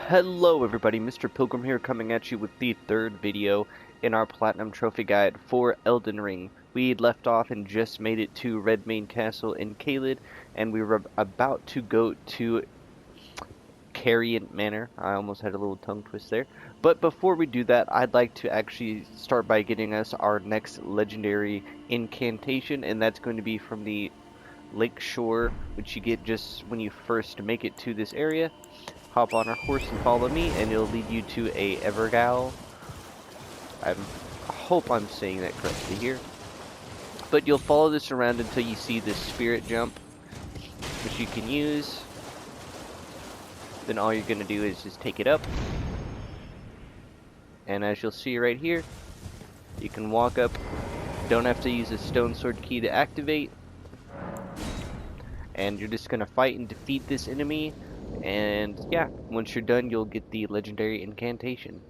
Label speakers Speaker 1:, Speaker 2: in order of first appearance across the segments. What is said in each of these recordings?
Speaker 1: Hello everybody, Mr. Pilgrim here coming at you with the third video in our Platinum Trophy Guide for Elden Ring. We left off and just made it to Redmane Castle in Caelid, and we were about to go to Caria Manor. I almost had a little tongue twist there. But before we do that, I'd like to actually start by getting us our next legendary incantation, and that's going to be from the Lake Shore, which you get just when you first make it to this area. Hop on our horse and follow me, and it'll lead you to a Evergal. I hope I'm saying that correctly here. But you'll follow this around until you see this spirit jump, which you can use. Then all you're going to do is just take it up. And as you'll see right here, you can walk up. Don't have to use a stone sword key to activate. And you're just going to fight and defeat this enemy. And yeah, once you're done, you'll get the legendary incantation.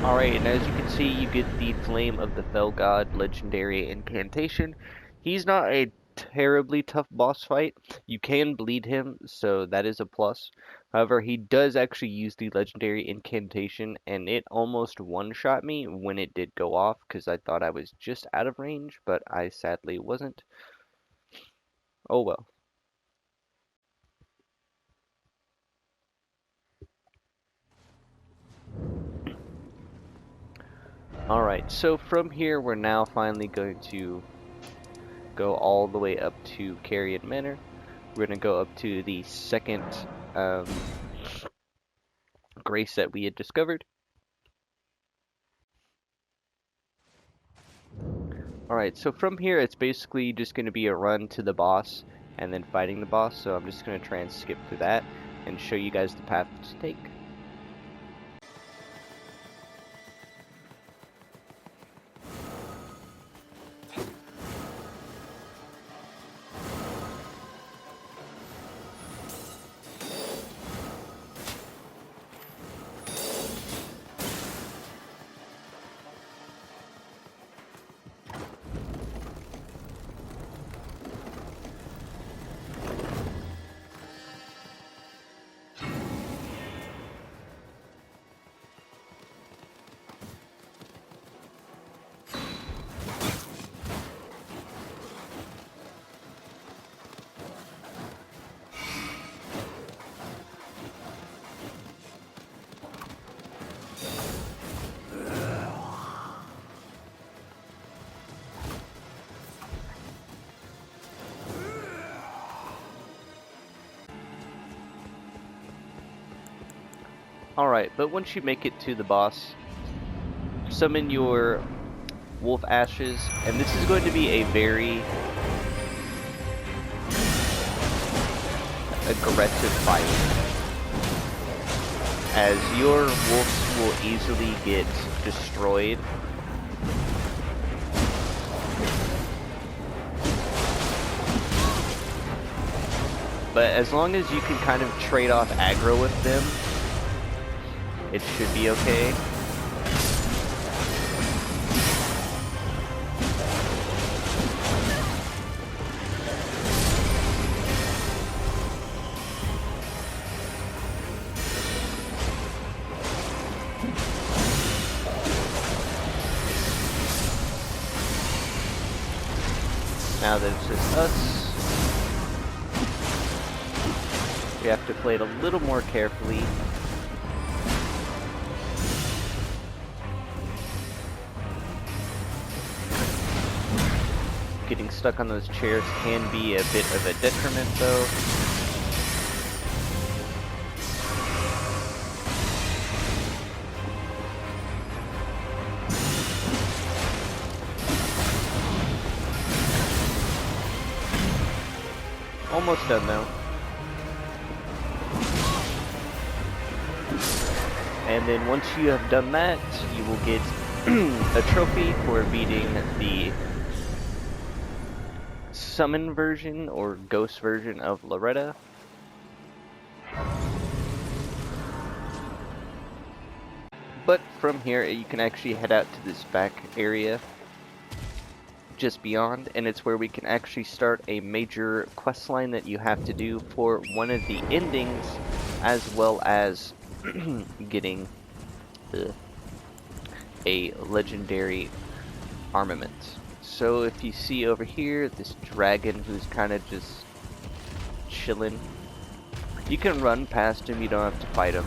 Speaker 1: Alright, and as you can see, you get the Flame of the Fell God legendary incantation. He's not a terribly tough boss fight. You can bleed him, so that is a plus. However, he does actually use the legendary incantation, and it almost one-shot me when it did go off, because I thought I was just out of range, but I sadly wasn't. Oh well. Alright, so from here we're now finally going to go all the way up to Caria Manor. We're going to go up to the second grace that we had discovered. Alright, so from here it's basically just going to be a run to the boss and then fighting the boss, so I'm just going to try and skip through that and show you guys the path to take. Alright, but once you make it to the boss, summon your wolf ashes, and this is going to be a very aggressive fight, as your wolves will easily get destroyed. But as long as you can kind of trade off aggro with them, it should be okay. Now that it's just us, we have to play it a little more carefully. Getting stuck on those chairs can be a bit of a detriment though. Almost done though. And then once you have done that, you will get a trophy for beating the summon version or ghost version of Loretta. But from here you can actually head out to this back area just beyond, and it's where we can actually start a major quest line that you have to do for one of the endings, as well as getting a legendary armament. So if you see over here this dragon who's kind of just chilling, you can run past him, you don't have to fight him.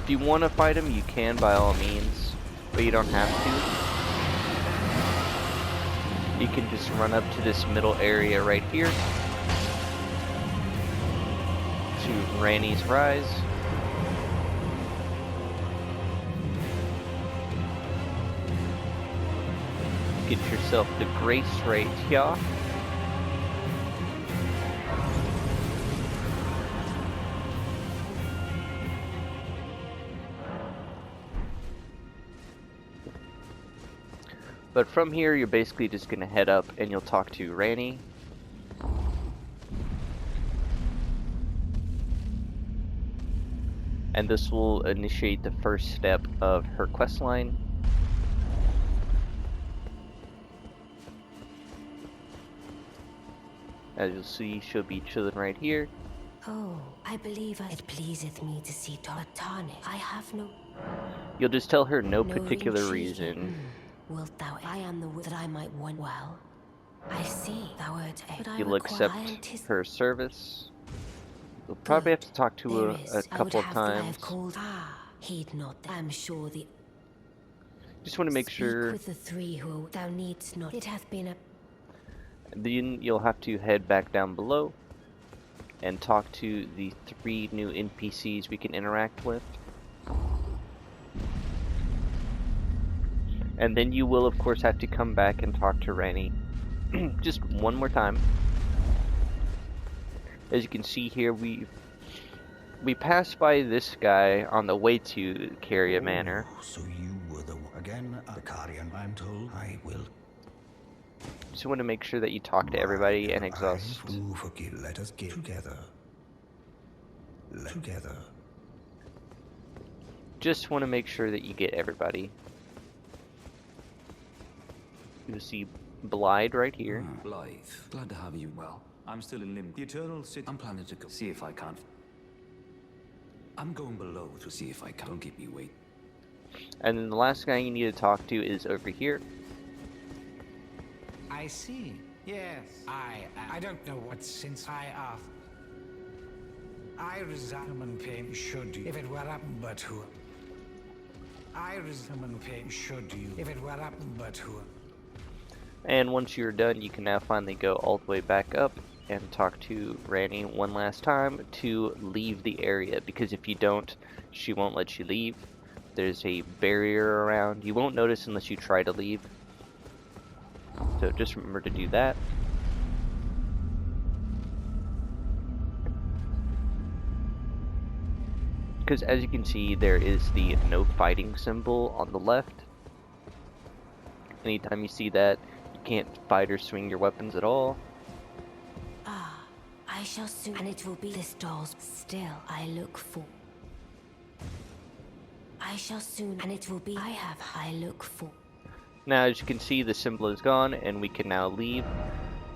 Speaker 1: If you want to fight him, you can by all means, but you don't have to. You can just run up to this middle area right here to Ranni's Rise. Get yourself the grace right here. But from here, you're basically just going to head up and you'll talk to Ranni. And this will initiate the first step of her questline. As you'll see, she'll be chilling right here.
Speaker 2: Oh, I believe it pleaseth me to see Tartanic. I have no...
Speaker 1: You'll just tell her no particular reason.
Speaker 2: Wilt thou? I am the that I might want well. I see thou art a...
Speaker 1: You'll accept her service. You'll probably have to talk to her a couple of times.
Speaker 2: Heed not. I'm sure the...
Speaker 1: Just want to make sure...
Speaker 2: with the three who thou needst not. It hath been a...
Speaker 1: Then you'll have to head back down below and talk to the 3 new NPCs we can interact with. And then you will of course have to come back and talk to Ranni just one more time. As you can see here, we passed by this guy on the way to Caria Manor.
Speaker 3: So you were the one again, Lucaria, I'm told. I will.
Speaker 1: Just want to make sure that you talk to everybody and exhaust.
Speaker 3: Let us get together. Together.
Speaker 1: Just want to make sure that you get everybody. You see Blythe right here.
Speaker 4: Blythe, glad to have you. Well, I'm still in Limbo. The Eternal City. I'm planning to go see if I can't. I'm going below to see if I can. Don't keep me wait.
Speaker 1: And then the last guy you need to talk to is over here.
Speaker 5: I see. Yes, I don't know what since I asked. I resume pain should you if it were up but who. I resume pain should you if it were up but who.
Speaker 1: And once you're done, you can now finally go all the way back up and talk to Ranni one last time to leave the area, because if you don't, she won't let you leave. There's a barrier around. You won't notice unless you try to leave. So just remember to do that. Because as you can see, there is the no fighting symbol on the left. Anytime you see that, you can't fight or swing your weapons at all.
Speaker 2: Ah, I shall soon, and it will be this doll's still I look for. I shall soon, and it will be I look for.
Speaker 1: Now, as you can see, the symbol is gone, and we can now leave.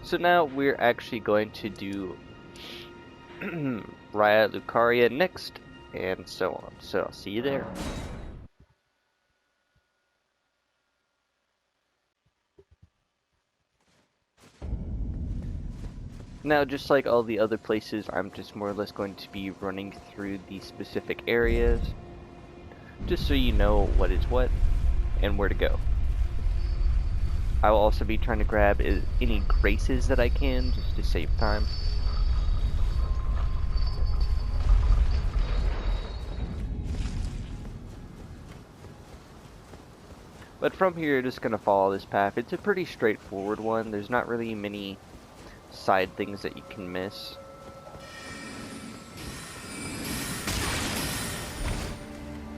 Speaker 1: So now we're actually going to do Raya, Lucaria next, and so on. So I'll see you there. Now, just like all the other places, I'm just more or less going to be running through the specific areas, just so you know what is what and where to go. I will also be trying to grab any graces that I can, just to save time. But from here, you're just going to follow this path. It's a pretty straightforward one. There's not really many side things that you can miss.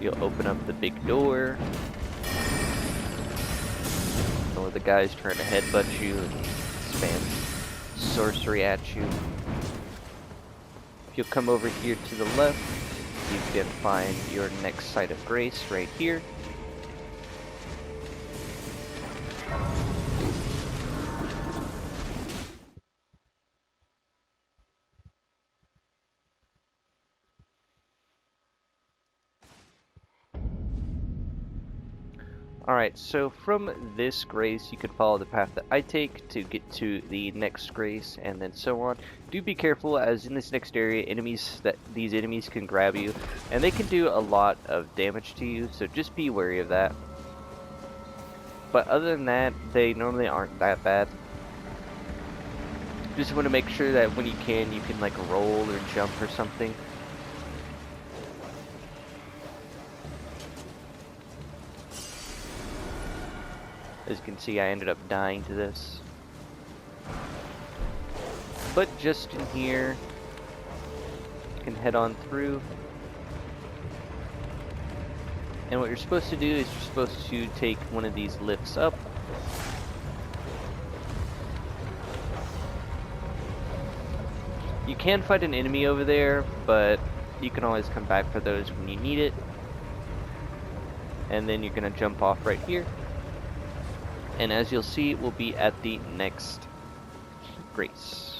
Speaker 1: You'll open up the big door. Or the guy's trying to headbutt you and spam sorcery at you. If you'll come over here to the left, you can find your next site of grace right here. Alright, so from this grace, you can follow the path that I take to get to the next grace, and then so on. Do be careful, as in this next area, these enemies can grab you, and they can do a lot of damage to you, so just be wary of that. But other than that, they normally aren't that bad. Just want to make sure that when you can like roll or jump or something. As you can see, I ended up dying to this. But just in here, you can head on through. And what you're supposed to do is you're supposed to take one of these lifts up. You can fight an enemy over there, but you can always come back for those when you need it. And then you're going to jump off right here. And as you'll see, we'll be at the next grace.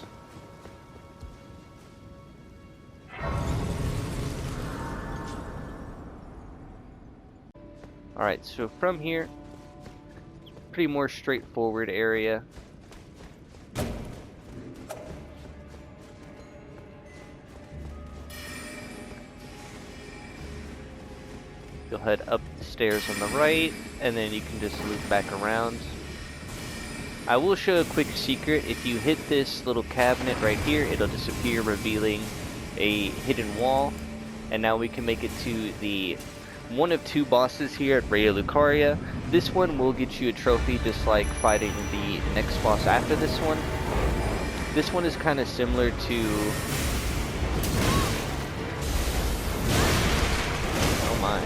Speaker 1: Alright, so from here, pretty more straightforward area. You'll head up the stairs on the right, and then you can just loop back around. I will show a quick secret. If you hit this little cabinet right here, it'll disappear, revealing a hidden wall. And now we can make it to the one of two bosses here at Raya Lucaria. This one will get you a trophy, just like fighting the next boss after this one. This one is kind of similar to... oh my.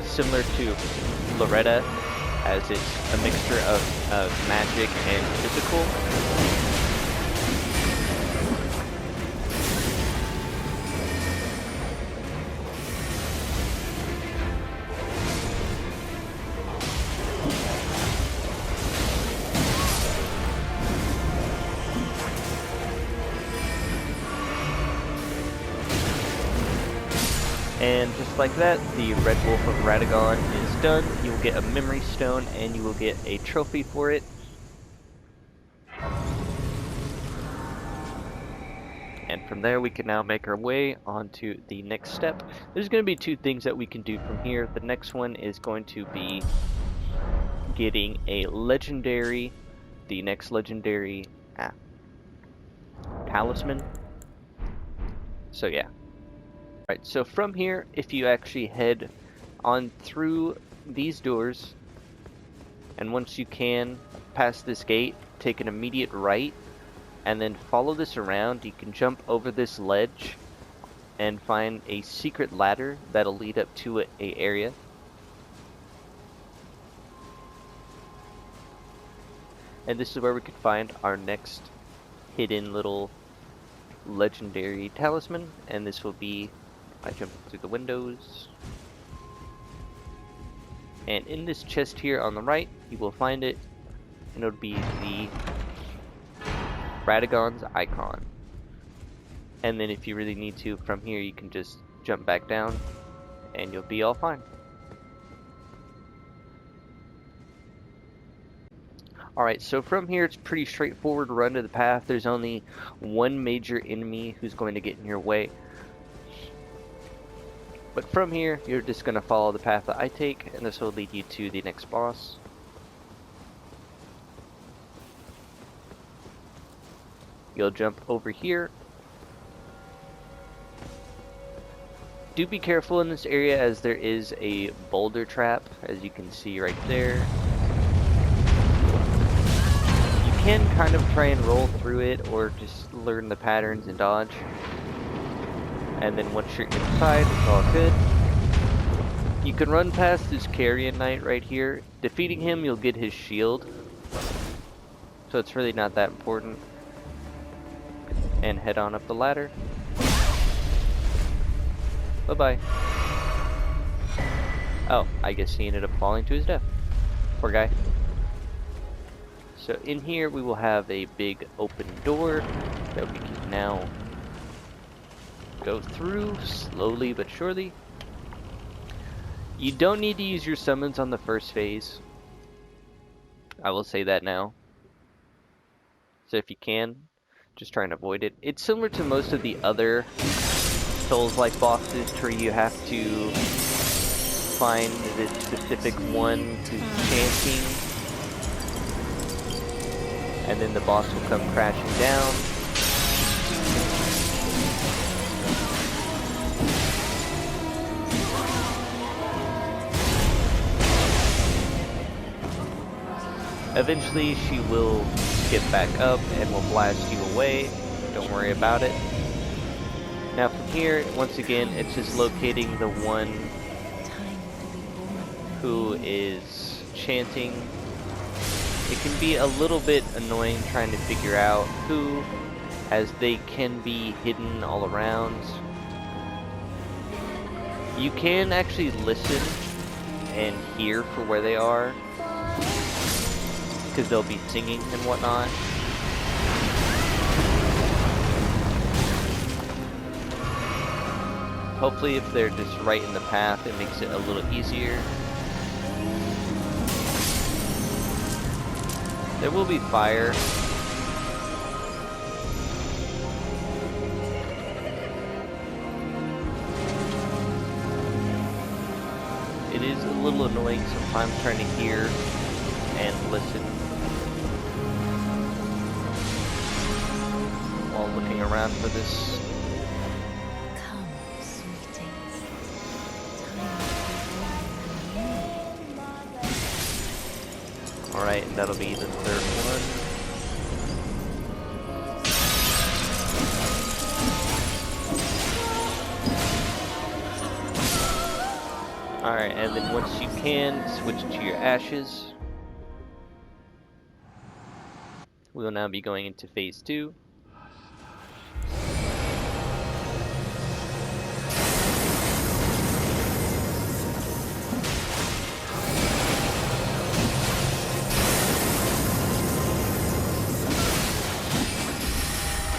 Speaker 1: Similar to Loretta, as it's a mixture of magic and physical. And just like that, the Red Wolf of Radahn is done. You will get a memory stone and you will get a trophy for it. And from there we can now make our way on to the next step. There's going to be two things that we can do from here. The next one is going to be getting a legendary, the next legendary talisman. So yeah. Right, so from here, if you actually head on through these doors, and once you can pass this gate, take an immediate right, and then follow this around, you can jump over this ledge and find a secret ladder that'll lead up to a area. And this is where we can find our next hidden little legendary talisman, and this will be by jumping through the windows. And in this chest here on the right, you will find it, and it'll be the Radagon's icon. And then if you really need to, from here you can just jump back down, and you'll be all fine. Alright, so from here it's pretty straightforward run to the path. There's only one major enemy who's going to get in your way. But from here, you're just going to follow the path that I take, and this will lead you to the next boss. You'll jump over here. Do be careful in this area, as there is a boulder trap, as you can see right there. You can kind of try and roll through it, or just learn the patterns and dodge. And then once you're inside, it's all good. You can run past this Caria knight right here. Defeating him, you'll get his shield. So it's really not that important. And head on up the ladder. Bye-bye. Oh, I guess he ended up falling to his death. Poor guy. So in here we will have a big open door that we can now go through slowly but surely. You don't need to use your summons on the first phase. I will say that now. So if you can, just try and avoid it. It's similar to most of the other Souls-like bosses where you have to find this specific one who's chanting, and then the boss will come crashing down. Eventually she will get back up and will blast you away. Don't worry about it. Now from here, once again, it's just locating the one who is chanting. It can be a little bit annoying trying to figure out who, as they can be hidden all around. You can actually listen and hear for where they are, because they'll be singing and whatnot. Hopefully if they're just right in the path, it makes it a little easier. There will be fire. It is a little annoying sometimes trying to hear and listen while looking around for this. Alright, and that'll be the third one. Alright, and then once you can, switch to your ashes. We will now be going into phase 2.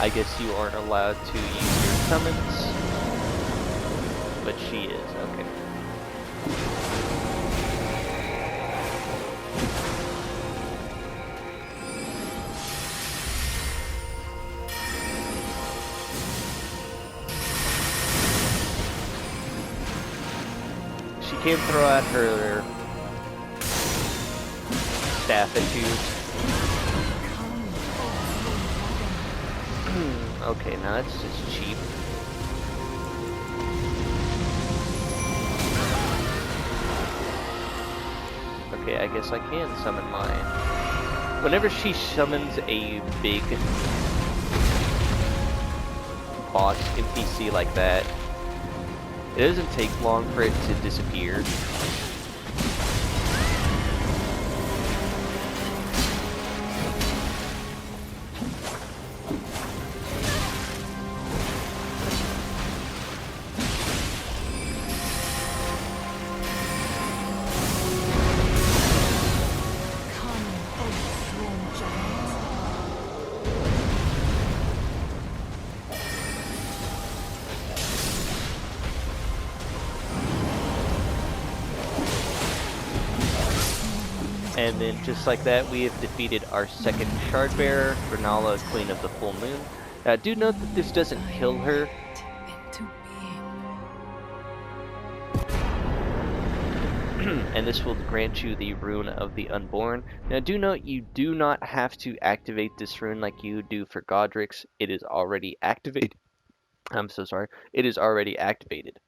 Speaker 1: I guess you aren't allowed to use your summons, but she is, okay. She can throw out her staff at you. Okay, now that's just cheap. Okay, I guess I can summon mine. Whenever she summons a big boss NPC like that, it doesn't take long for it to disappear. And then just like that, we have defeated our second shard bearer, Rennala, Queen of the Full Moon. Now do note that this doesn't kill her. And this will grant you the Rune of the Unborn. Now do note you do not have to activate this rune like you do for Godric's. It is already activated. I'm so sorry. It is already activated.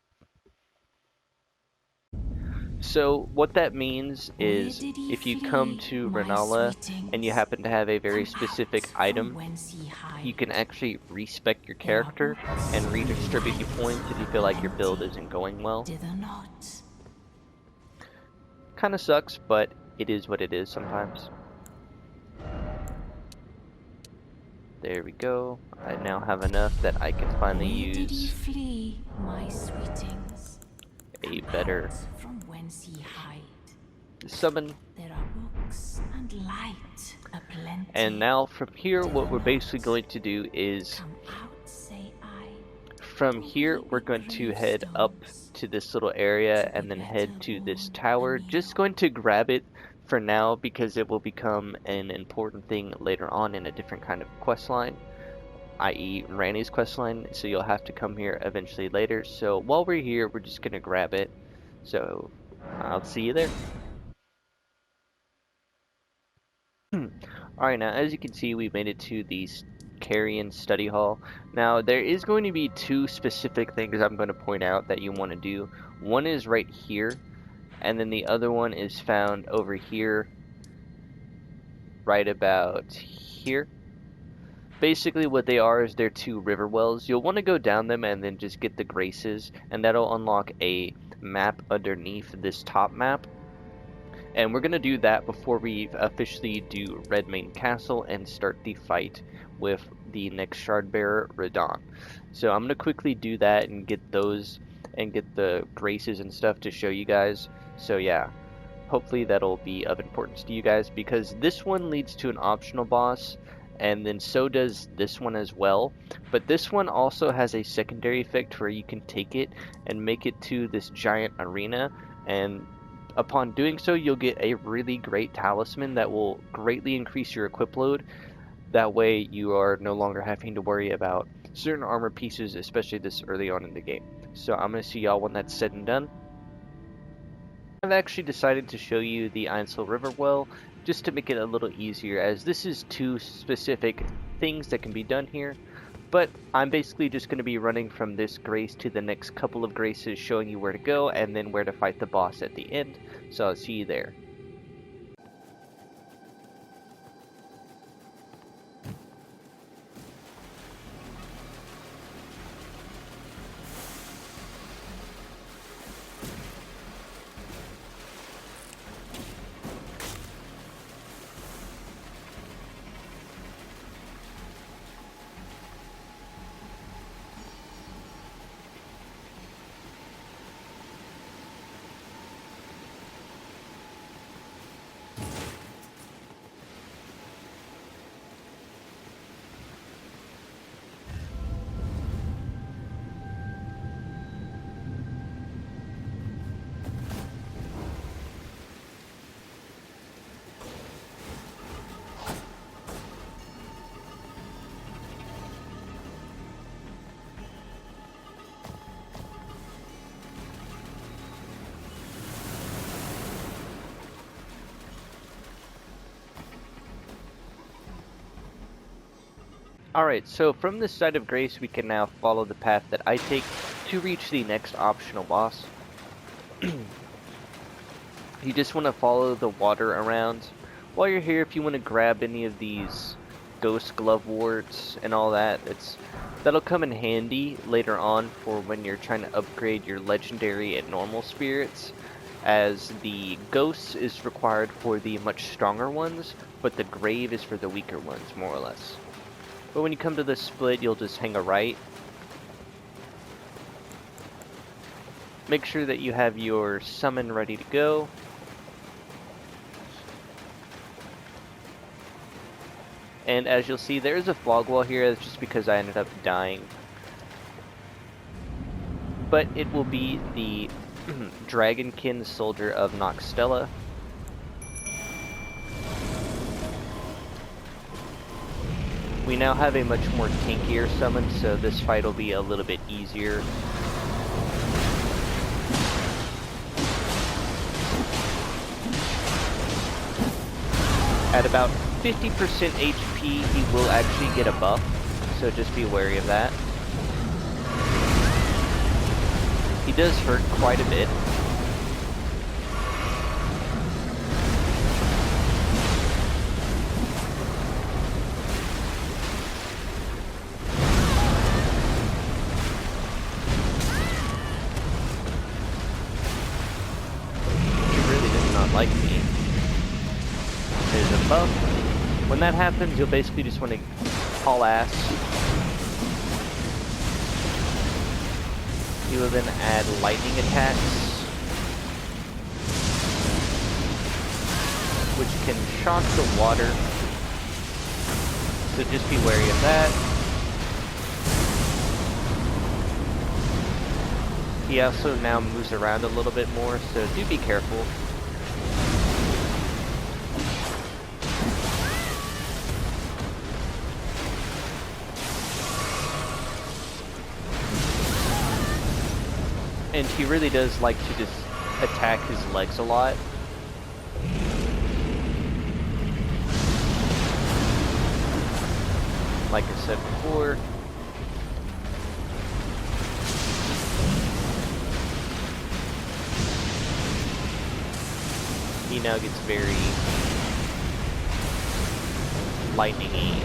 Speaker 1: So what that means is if you come to Rennala and you happen to have a very specific item, you can actually respec your character and redistribute your points if you feel like your build isn't going well. Kinda sucks, but it is what it is sometimes. There we go. I now have enough that I can finally use a better summon.
Speaker 2: There are books and light aplenty.
Speaker 1: And now from here, what we're basically going to do is,
Speaker 2: Come out, say I.
Speaker 1: from here, we're going to head up to this little area and then head to this tower. Just going to grab it for now because it will become an important thing later on in a different kind of quest line, i.e. Ranni's quest line, so you'll have to come here eventually later. So while we're here, we're just going to grab it. So I'll see you there. Alright, now as you can see, we made it to the Carian study hall. Now there is going to be two specific things I'm going to point out that you want to do. One is right here, and then the other one is found over here, right about here. Basically what they are is they're two river wells. You'll want to go down them and then just get the graces, and that'll unlock a map underneath this top map. And we're going to do that before we officially do Redmane Castle and start the fight with the next shard bearer, Radahn. So I'm going to quickly do that and get those and get the graces and stuff to show you guys. So yeah, hopefully that'll be of importance to you guys, because this one leads to an optional boss, and then so does this one as well. But this one also has a secondary effect where you can take it and make it to this giant arena, and upon doing so, you'll get a really great talisman that will greatly increase your equip load. That way, you are no longer having to worry about certain armor pieces, especially this early on in the game. So I'm going to see y'all when that's said and done. I've actually decided to show you the Siofra River well, just to make it a little easier, as this is two specific things that can be done here. But I'm basically just going to be running from this grace to the next couple of graces, showing you where to go and then where to fight the boss at the end. So I'll see you there. Alright, so from this side of grace, we can now follow the path that I take to reach the next optional boss. You just want to follow the water around. While you're here, if you want to grab any of these ghost glove warts and all that, that'll come in handy later on for when you're trying to upgrade your legendary and normal spirits, as the ghosts is required for the much stronger ones, but the grave is for the weaker ones, more or less. But when you come to the split, you'll just hang a right. Make sure that you have your summon ready to go. And as you'll see, there is a fog wall here. That's just because I ended up dying. But it will be the Dragonkin Soldier of Noxtella. We now have a much more tankier summon, so this fight will be a little bit easier. At about 50% HP, he will actually get a buff, so just be wary of that. He does hurt quite a bit. Like me. There's a buff. When that happens, you'll basically just want to haul ass. You will then add lightning attacks, which can shock the water, so just be wary of that. He also now moves around a little bit more, so do be careful. And he really does like to just attack his legs a lot. Like I said before. He now gets very lightning-y.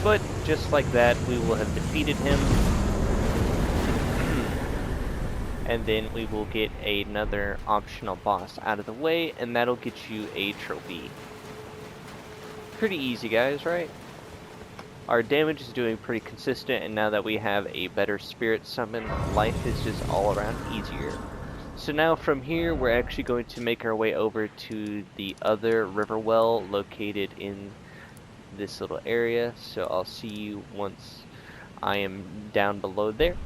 Speaker 1: But just like that, we will have defeated him. And then we will get another optional boss out of the way, and that'll get you a trophy. Pretty easy, guys, right? Our damage is doing pretty consistent, and now that we have a better spirit summon, life is just all around easier. So now from here, we're actually going to make our way over to the other river well located in this little area. So I'll see you once I am down below there.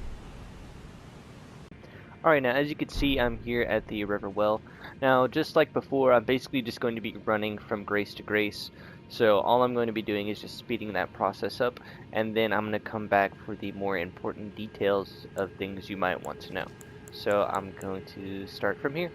Speaker 1: Alright, now as you can see, I'm here at the river well. Now, just like before, I'm basically just going to be running from grace to grace. So all I'm going to be doing is just speeding that process up, and then I'm going to come back for the more important details of things you might want to know. So I'm going to start from here.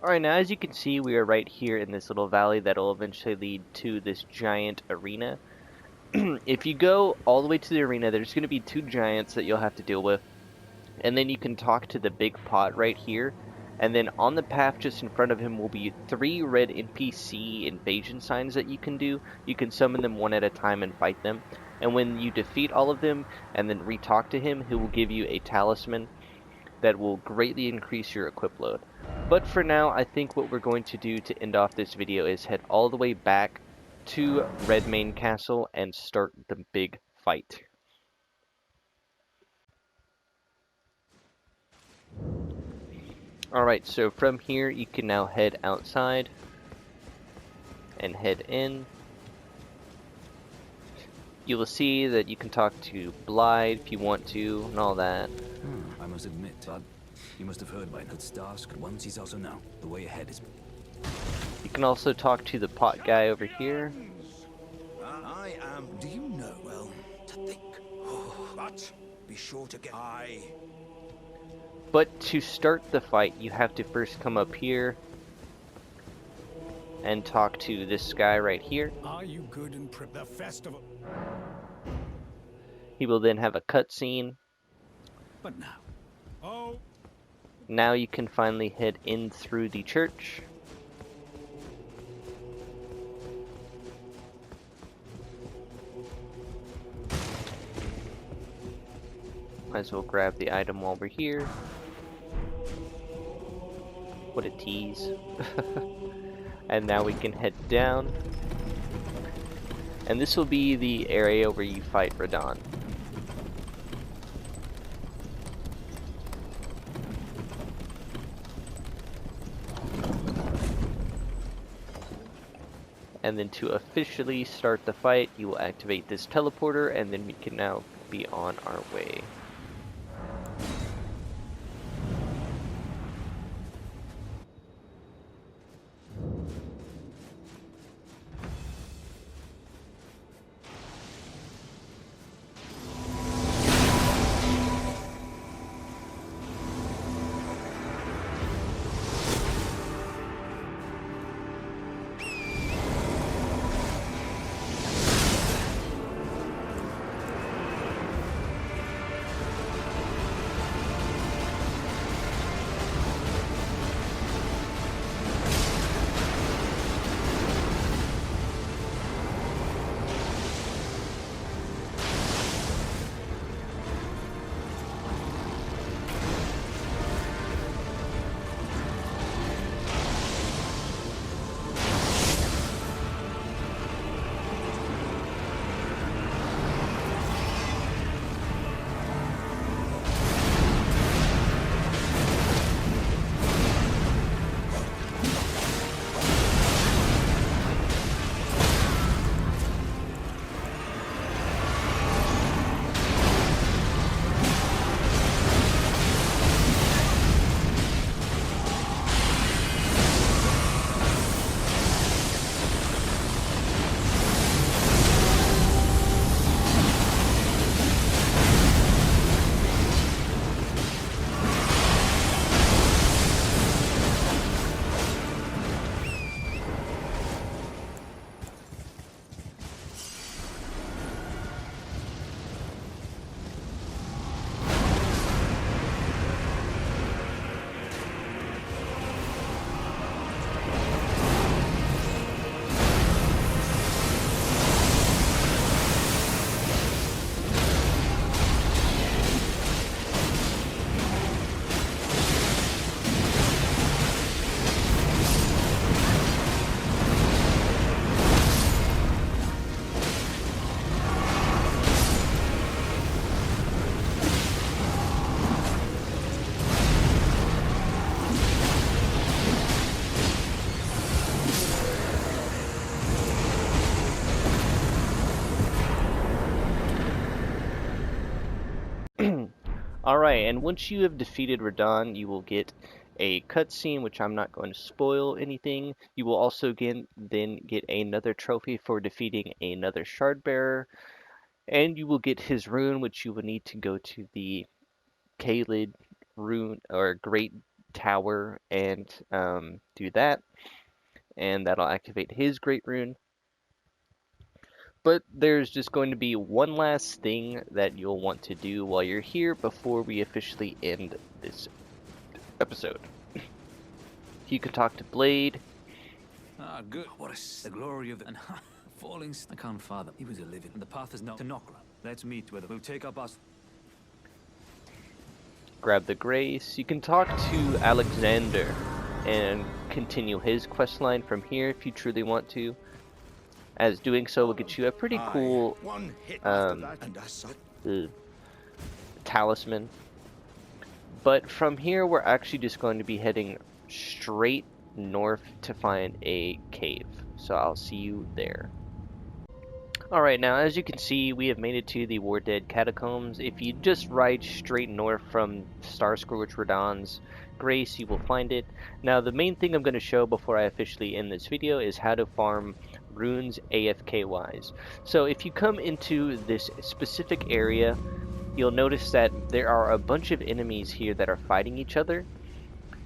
Speaker 1: Alright, now as you can see, we are right here in this little valley that will eventually lead to this giant arena. If you go all the way to the arena, there's going to be two giants that you'll have to deal with. And then you can talk to the big pot right here. And then on the path just in front of him will be 3 red NPC invasion signs that you can do. You can summon them one at a time and fight them. And when you defeat all of them and then re-talk to him, he will give you a talisman that will greatly increase your equip load. But for now, I think what we're going to do to end off this video is head all the way back to Redmane Castle and start the big fight. Alright, so from here you can now head outside and head in. You will see that you can talk to Blythe if you want to, and all that.
Speaker 4: I must admit, but you must have heard by now that Starscourge once he's also now. The way ahead is...
Speaker 1: You can also talk to the pot guy over here.
Speaker 3: I am. Do you know? Well, to think. But be sure to get.
Speaker 1: But to start the fight, you have to first come up here and talk to this guy right here.
Speaker 5: Are you good in the festival?
Speaker 1: He will then have a cutscene.
Speaker 5: But now. Oh.
Speaker 1: Now you can finally head in through the church. Might as well grab the item while we're here. What a tease. And now we can head down. And this will be the area where you fight Radahn. And then to officially start the fight, you will activate this teleporter, and then we can now be on our way. Alright, and once you have defeated Radahn, you will get a cutscene, which I'm not going to spoil anything. You will also then get another trophy for defeating another shard bearer, and you will get his rune, which you will need to go to the Caelid rune or Great Tower and do that, and that'll activate his Great Rune. But there's just going to be one last thing that you'll want to do while you're here before we officially end this episode. You can talk to Blade.
Speaker 4: Ah, good. What the glory of the... And falling... I can't fathom. He was a living. And the path is not to Nokra. Let's meet whether we'll take our bus.
Speaker 1: Grab the Grace. You can talk to Alexander and continue his questline from here if you truly want to. As doing so will get you a pretty cool talisman. But from here, we're actually just going to be heading straight north to find a cave. So I'll see you there. Alright, now as you can see, we have made it to the War Dead catacombs. If you just ride straight north from Starscourge Radahn's Grace, you will find it. Now the main thing I'm going to show before I officially end this video is how to farm runes AFK wise. So if you come into this specific area, you'll notice that there are a bunch of enemies here that are fighting each other.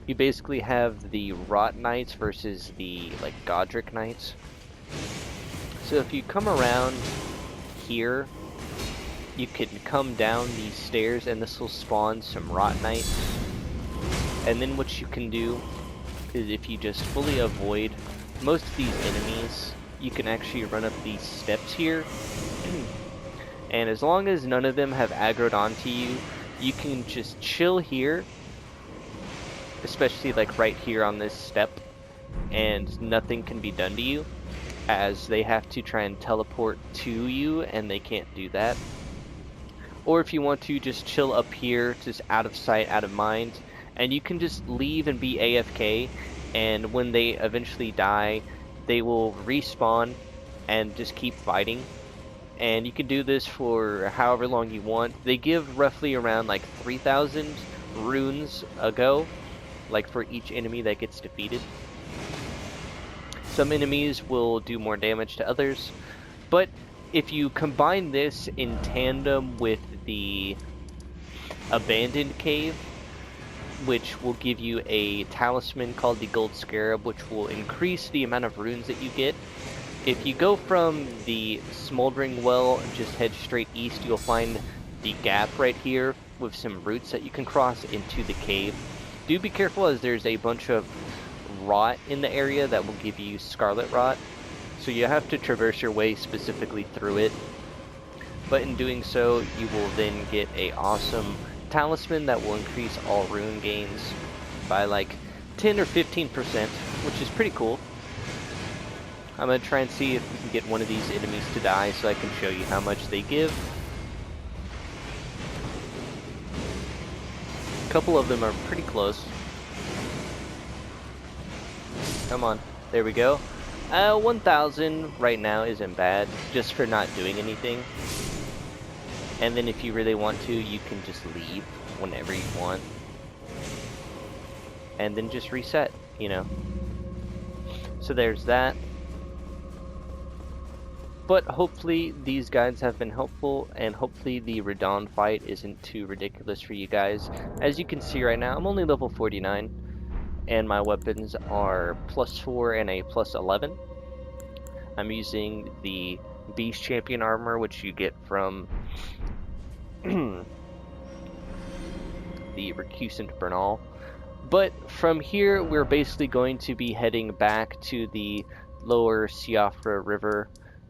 Speaker 1: You basically have the Rot Knights versus the Godric Knights. So if you come around here, you can come down these stairs and this will spawn some Rot Knights. And then what you can do is, if you just fully avoid most of these enemies, you can actually run up these steps here. And as long as none of them have aggroed onto you, you can just chill here, especially right here on this step, and nothing can be done to you, as they have to try and teleport to you and they can't do that. Or if you want to, just chill up here, just out of sight, out of mind, and you can just leave and be AFK, and when they eventually die, they will respawn and just keep fighting. And you can do this for however long you want. They give roughly around 3,000 runes a go, for each enemy that gets defeated. Some enemies will do more damage to others, but if you combine this in tandem with the Abandoned Cave, which will give you a talisman called the Gold Scarab, which will increase the amount of runes that you get. If you go from the Smoldering Well and just head straight east, you'll find the gap right here with some routes that you can cross into the cave. Do be careful, as there's a bunch of rot in the area that will give you scarlet rot, so you have to traverse your way specifically through it. But in doing so, you will then get a awesome talisman that will increase all rune gains by 10 or 15%, which is pretty cool. I'm gonna try and see if we can get one of these enemies to die so I can show you how much they give. A couple of them are pretty close. Come on, there we go. 1,000 right now isn't bad, just for not doing anything. And then if you really want to, you can just leave whenever you want. And then just reset, So there's that. But hopefully these guides have been helpful, and hopefully the Radahn fight isn't too ridiculous for you guys. As you can see right now, I'm only level 49. And my weapons are +4 and a +11. I'm using the Beast Champion armor, which you get from the Recusant Bernal. But from here, we're basically going to be heading back to the lower Siofra River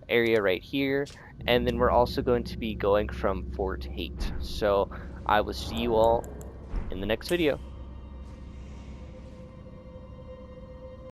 Speaker 1: area right here. And then we're also going to be going from Fort Hate. So I will see you all in the next video.